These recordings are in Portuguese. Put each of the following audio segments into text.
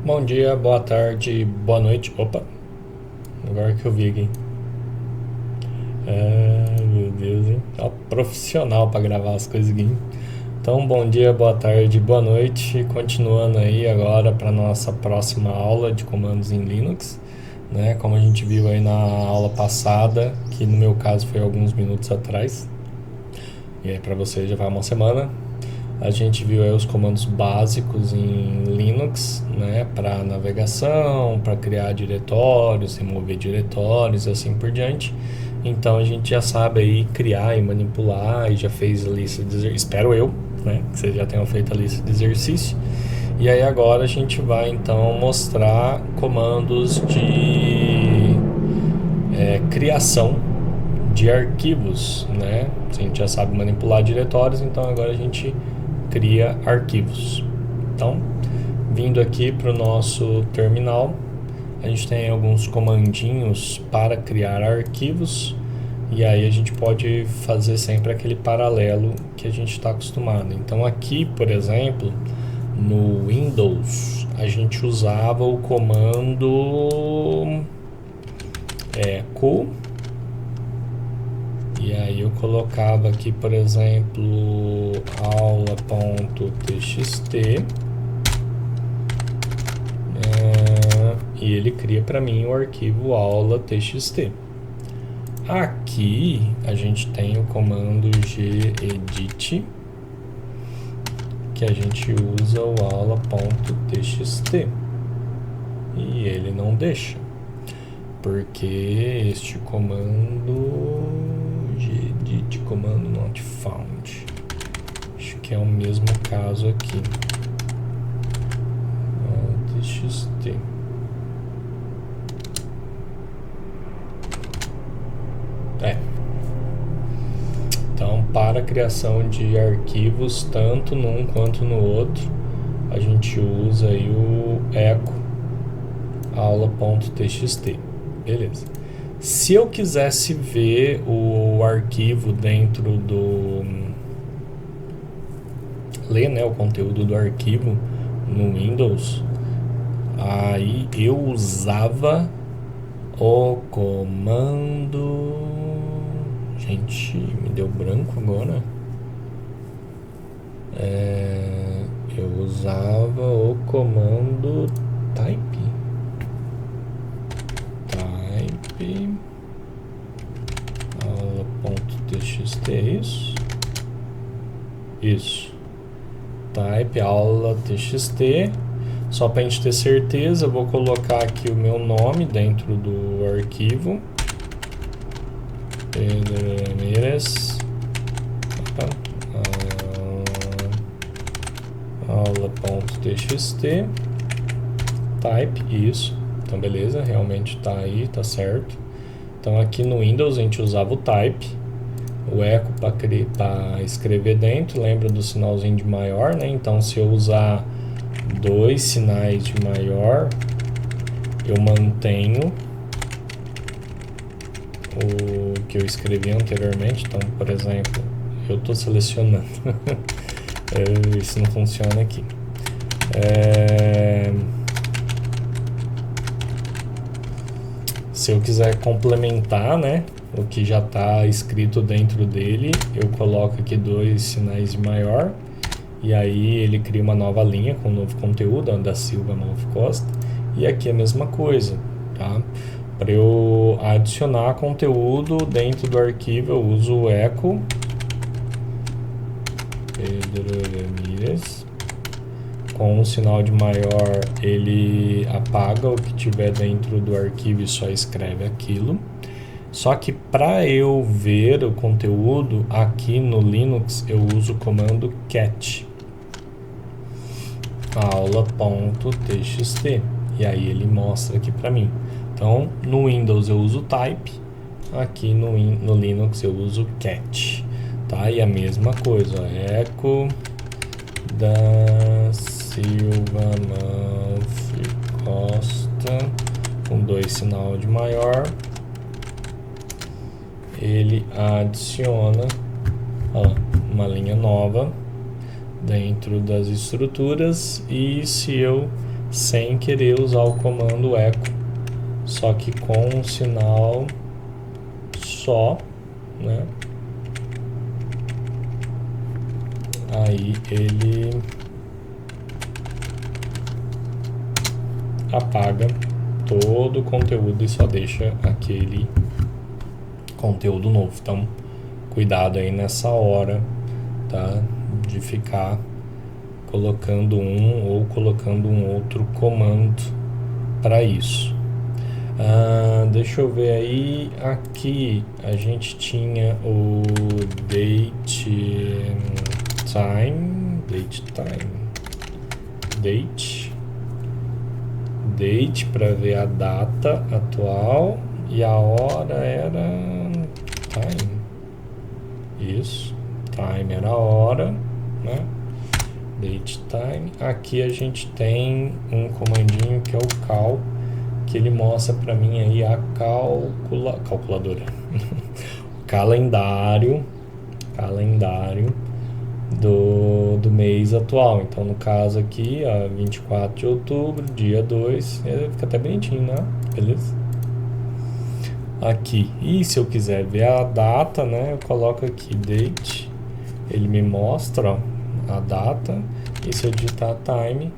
Bom dia, boa tarde, boa noite. Opa, agora que eu vi aqui. Meu Deus, hein? Tá profissional pra gravar as coisas aqui. Então, bom dia, boa tarde, boa noite. Continuando aí agora para nossa próxima aula de comandos em Linux, né? Como a gente viu aí na aula passada, que no meu caso foi alguns minutos atrás. E aí para você já vai uma semana. A gente viu aí os comandos básicos em Linux, né, para navegação, para criar diretórios, remover diretórios e assim por diante. Então a gente já sabe aí criar e manipular e já fez a lista de exercício, espero eu, né, que vocês já tenham feito a lista de exercício. E aí agora a gente vai então mostrar comandos de criação de arquivos, né? A gente já sabe manipular diretórios, então agora a gente cria arquivos. Então, vindo aqui para o nosso terminal, a gente tem alguns comandinhos para criar arquivos, e aí a gente pode fazer sempre aquele paralelo que a gente está acostumado. Então aqui, por exemplo, no Windows, a gente usava o comando echo, e aí eu colocava aqui, por exemplo, aula.txt, e ele cria para mim o arquivo aula.txt. Aqui a gente tem o comando gedit, que a gente usa o aula.txt, e ele não deixa, porque este comando gedit comando not found, acho que é o mesmo caso aqui, txt. Então, para a criação de arquivos tanto num quanto no outro, a gente usa aí o echo aula.txt. Beleza. Se eu quisesse ver o arquivo dentro do... ler, né, o conteúdo do arquivo no Windows, aí eu usava o comando... Gente, me deu branco agora. Eu usava o comando type aula.txt, é isso? Isso. Type aula.txt. Só para a gente ter certeza, eu vou colocar aqui o meu nome dentro do arquivo. Pedro Ramirez. Aula.txt. Type, isso. Então beleza, realmente tá aí, tá certo. Então aqui no Windows a gente usava o type, o echo para escrever dentro, lembra do sinalzinho de maior, né? Então se eu usar 2 sinais de maior, eu mantenho o que eu escrevi anteriormente. Então, por exemplo, eu estou selecionando. Isso não funciona aqui. Se eu quiser complementar, né, o que já está escrito dentro dele, eu coloco aqui 2 sinais de maior, e aí ele cria uma nova linha com um novo conteúdo, da Silva Maluf Costa, e aqui a mesma coisa, tá? Para eu adicionar conteúdo dentro do arquivo, eu uso o echo Pedro Ramirez. Com um sinal de maior, ele apaga o que tiver dentro do arquivo e só escreve aquilo. Só que para eu ver o conteúdo aqui no Linux, eu uso o comando cat aula.txt, e aí ele mostra aqui para mim. Então, no Windows eu uso type, aqui no Linux eu uso cat, tá? E a mesma coisa, echo da Silva Maluf Costa, com 2 sinal de maior, ele adiciona uma linha nova dentro das estruturas, e se eu sem querer usar o comando echo, só que com um sinal só, né? Aí ele apaga todo o conteúdo e só deixa aquele conteúdo novo. Então, cuidado aí nessa hora, tá? De ficar colocando um ou colocando um outro comando para isso. Deixa eu ver aí. Aqui a gente tinha o date para ver a data atual e a hora era time. Isso, time era a hora, né? Date time. Aqui a gente tem um comandinho que é o cal, que ele mostra para mim aí a calculadora, calendário do mês atual. Então, no caso aqui, 24 de outubro, dia 2, fica até bonitinho, né? Beleza? Aqui, e se eu quiser ver a data, né, eu coloco aqui date, ele me mostra, ó, a data, e se eu digitar time,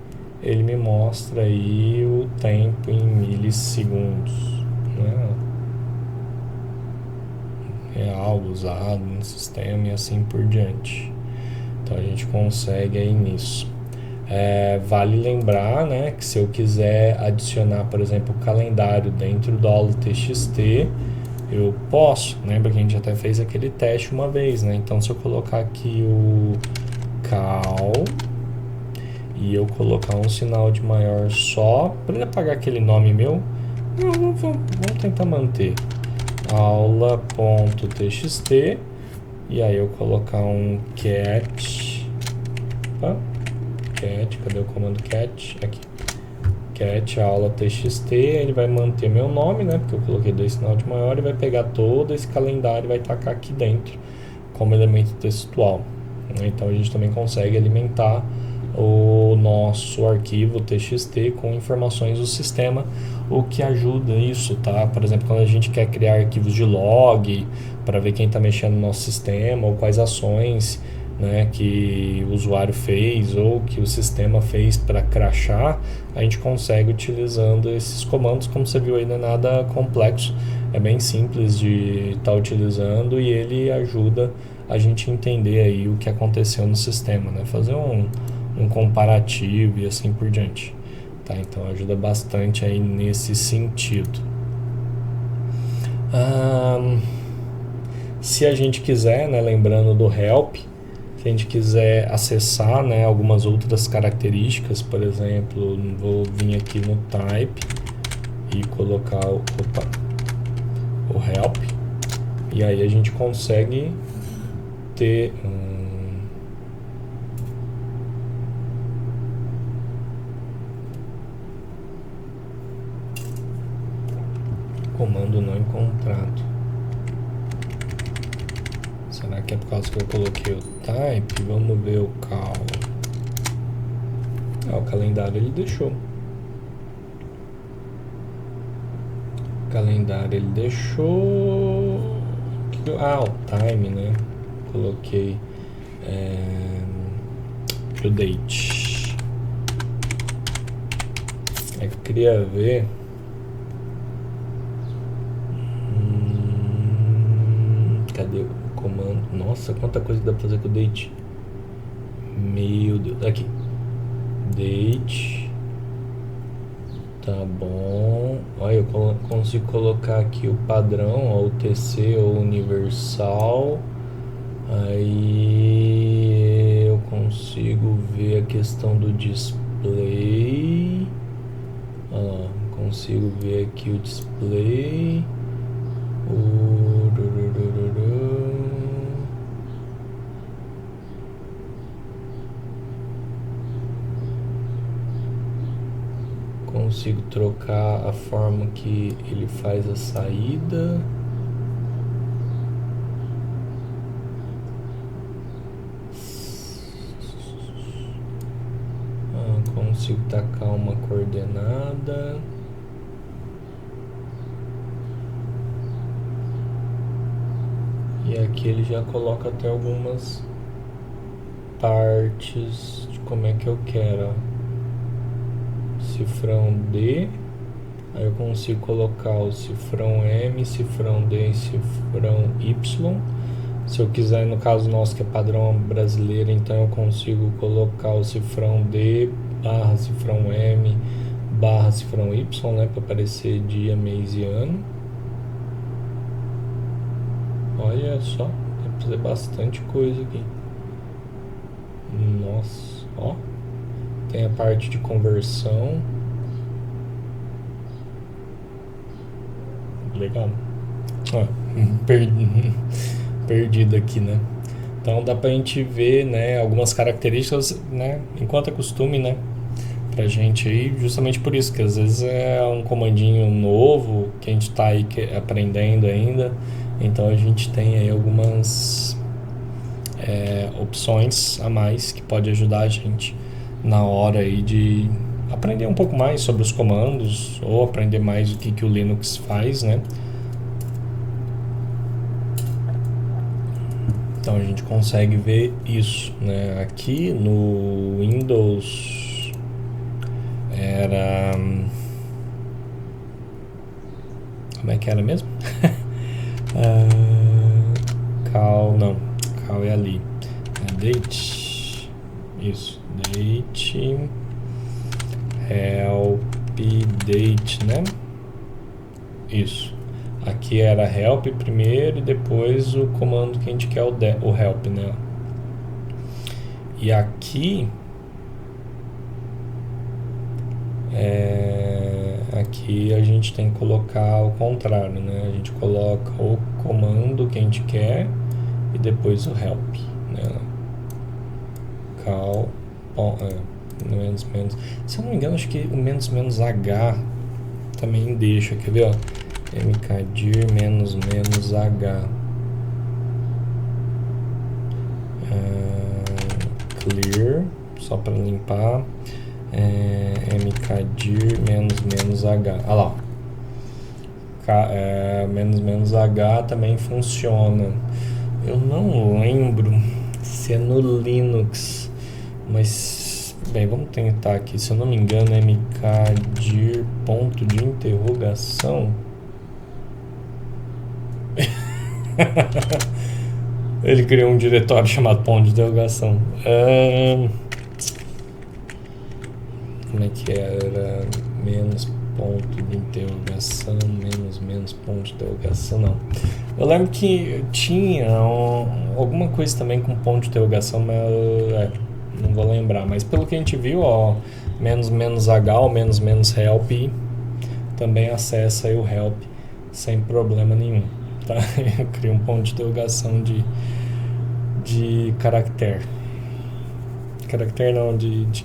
ele me mostra aí o tempo em milissegundos, né? Real usado no sistema e assim por diante. Então a gente consegue aí nisso. Vale lembrar, né, que se eu quiser adicionar, por exemplo, o calendário dentro do aula TXT, eu posso. Lembra que a gente até fez aquele teste uma vez, né? Então se eu colocar aqui o cal e eu colocar um sinal de maior só, para ele apagar aquele nome meu, vamos tentar manter aula.txt e aí eu colocar um cat, cadê o comando cat? Aqui, cat aula txt, ele vai manter meu nome, né, porque eu coloquei 2 sinal de maior, e vai pegar todo esse calendário e vai tacar aqui dentro como elemento textual. Então a gente também consegue alimentar o nosso arquivo txt com informações do sistema, o que ajuda isso, tá? Por exemplo, quando a gente quer criar arquivos de log para ver quem está mexendo no nosso sistema ou quais ações, né, que o usuário fez ou que o sistema fez para crashar, a gente consegue utilizando esses comandos. Como você viu aí, não é nada complexo, é bem simples de estar utilizando e ele ajuda a gente entender aí o que aconteceu no sistema, né? Fazer um comparativo e assim por diante, tá? Então ajuda bastante aí nesse sentido. Se a gente quiser, né, lembrando do help, se a gente quiser acessar, né, algumas outras características, por exemplo, vou vir aqui no type e colocar o help, e aí a gente consegue ter comando não encontrado. Será que é por causa que eu coloquei o type? Vamos ver o cal. O calendário ele deixou. O calendário ele deixou. O time, né? Coloquei o date. Eu queria ver. Cadê o comando? Nossa, quanta coisa dá pra fazer com o date. Meu Deus. Aqui. Date. Tá bom. Olha, eu consigo colocar aqui o padrão, o TC ou universal. Aí eu consigo ver a questão do display. Consigo ver aqui o display. Consigo trocar a forma que ele faz a saída. consigo tacar uma coordenada. E aqui ele já coloca até algumas partes de como é que eu quero, ó. Cifrão D, aí eu consigo colocar o cifrão M, cifrão D e cifrão Y. Se eu quiser, no caso nosso que é padrão brasileiro, então eu consigo colocar o cifrão D barra cifrão M barra cifrão Y, né, para aparecer dia, mês e ano. Olha só, tem que fazer bastante coisa aqui. Nossa, ó. Tem a parte de conversão. Legal. Ah, perdido aqui, né? Então dá pra gente ver, né, algumas características, né, enquanto é costume, né, pra gente aí, justamente por isso, que às vezes é um comandinho novo que a gente tá aí aprendendo ainda, então a gente tem aí algumas opções a mais que pode ajudar a gente na hora aí de aprender um pouco mais sobre os comandos ou aprender mais o que o Linux faz, né? Então a gente consegue ver isso, né? Aqui no Windows era... Como é que era mesmo? Cal, não. Cal é ali. É date. Isso. Date. Help date, né? Isso. Aqui era help primeiro e depois o comando que a gente quer, o help, né? E aqui aqui a gente tem que colocar o contrário, né? A gente coloca o comando que a gente quer e depois o help, né? Cal, menos, se eu não me engano, acho que o menos H também deixa, quer ver, ó? mkdir -h clear, só para limpar, mkdir -h, olha lá, -h também funciona. Eu não lembro se é no Linux, mas bem, vamos tentar aqui. Se eu não me engano, é mkdir ponto de interrogação. Ele criou um diretório chamado ponto de interrogação. Como é que era? Menos ponto de interrogação, menos ponto de interrogação, não. Eu lembro que tinha alguma coisa também com ponto de interrogação, mas não vou lembrar. Mas pelo que a gente viu, ó, -h ou menos help também acessa aí o help sem problema nenhum. Tá? Eu criei um ponto de interrogação de caractere. Caractere não, de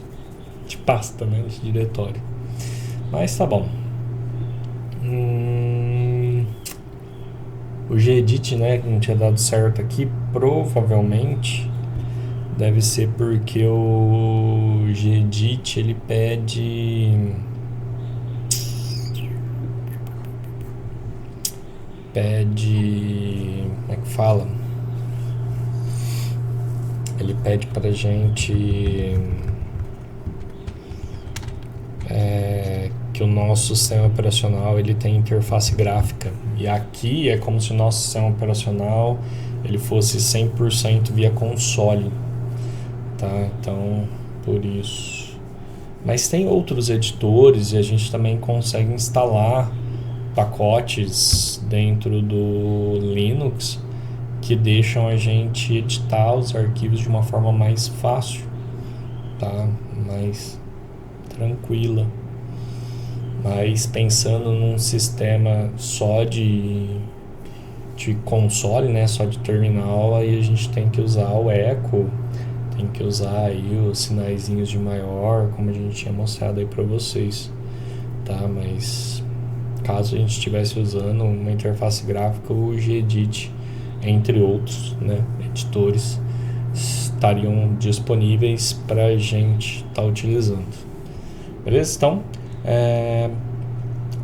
pasta, né? De diretório. Mas tá bom. O gedit, né, que não tinha dado certo aqui, provavelmente deve ser porque o gedit ele pede como é que fala? Ele pede pra gente que o nosso sistema operacional ele tem interface gráfica, e aqui é como se o nosso sistema operacional ele fosse 100% via console, tá? Então, por isso. Mas tem outros editores e a gente também consegue instalar pacotes dentro do Linux que deixam a gente editar os arquivos de uma forma mais fácil, tá? Mais tranquila. Mas pensando num sistema só de console, né? Só de terminal, aí a gente tem que usar o Echo, tem que usar aí os sinaizinhos de maior, como a gente tinha mostrado aí para vocês, tá? Mas caso a gente estivesse usando uma interface gráfica, o gedit, entre outros, né, editores, estariam disponíveis para a gente estar utilizando. Beleza? Então,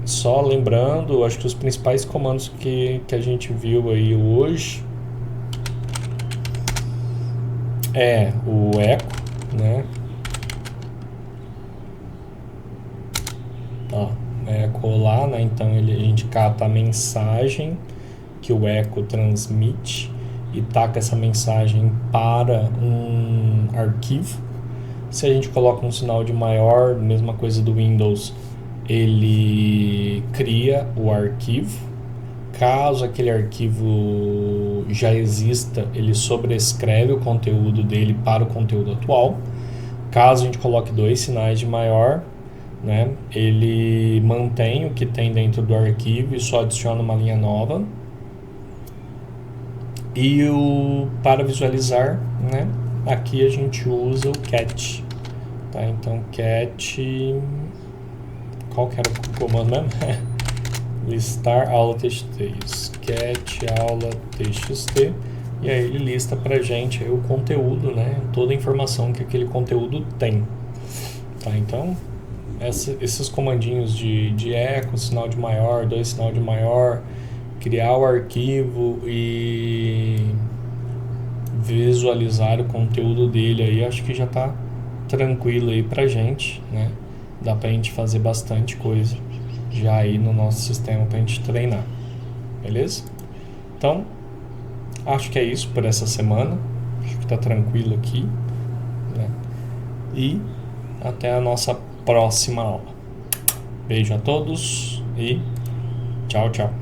só lembrando, acho que os principais comandos que a gente viu aí hoje é o echo, né? Ó, echo lá, né? Então a gente cata a mensagem que o echo transmite e taca essa mensagem para um arquivo. Se a gente coloca um sinal de maior, mesma coisa do Windows, ele cria o arquivo. Caso aquele arquivo já exista, ele sobrescreve o conteúdo dele para o conteúdo atual. Caso a gente coloque 2 sinais de maior, né, ele mantém o que tem dentro do arquivo e só adiciona uma linha nova. E para visualizar, né, aqui a gente usa o cat. Tá? Então cat, qual que era o comando mesmo? Listar aula txt, cat aula txt, e aí ele lista pra gente aí o conteúdo, né, toda a informação que aquele conteúdo tem. Tá? Então esses comandinhos de echo, sinal de maior, 2 sinal de maior, criar o arquivo e visualizar o conteúdo dele aí, acho que já tá tranquilo aí pra gente, né? Dá pra gente fazer bastante coisa já aí no nosso sistema pra gente treinar, beleza? Então, acho que é isso por essa semana, acho que tá tranquilo aqui, né? E até a nossa próxima aula. Beijo a todos e tchau, tchau.